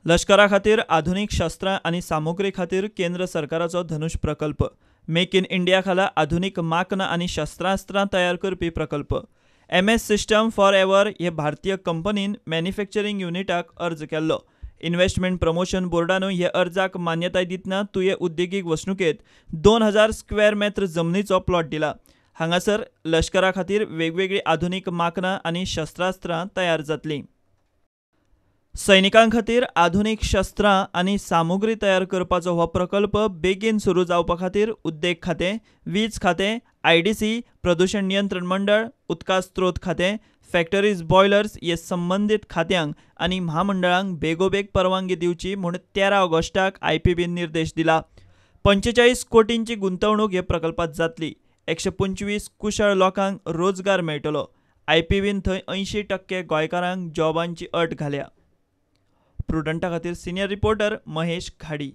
लष्करा खातीर आधुनीक शस्त्रां आनी सामुग्री खातीर केंद्र सरकाराचो धनुष प्रकल्प, मेक इन इंडिया खाला आधुनीक माक्न आनी शस्त्रास्त्रां तयार करपी प्रकल्प, MS सिस्टम फॉर एवर हे भारतीय कंपनीन मॅन्युफॅक्चरिंग युनिटाक अर्ज केल्लो. इन्व्हेस्टमेंट प्रमोशन बोर्डान हे अर्जाक मान्यताय दितना तुये उद्देगीक वसणुकेत 2000 स्क्वेअर मेत्र जमनीचो प्लॉट दिला. हांगासर लष्करा खातीर वेगवेगळी आधुनीक माक्नां आनी शस्त्रास्त्रां तयार जातलीं. सैनिकां खातीर आधुनीक शस्त्रां आनी सामुग्री तयार करपाचो हो प्रकल्प बेगीन सुरू जावपा खातीर उद्देग खातें, वीज खातें, IDC, प्रदूषण नियंत्रण मंडळ, उदका स्त्रोत खातें, फॅक्टरीज बॉयलर्स हे संबंदीत खात्यांक आनी म्हामंडळांक बेगोबेग परवानगी दिवची म्हूण 13 ऑगस्टाक IPBन निर्देश दिला. 45 कोटींची गुंतवणूक हे प्रकल्पात जातली. 125 कुशळ लोकांक रोजगार मेळटलो. IPBन थंय 80% गोंयकारांक जॉबांची अट घाल्या. प्रुडंटा खातीर सिनियर रिपोर्टर महेश घाडी.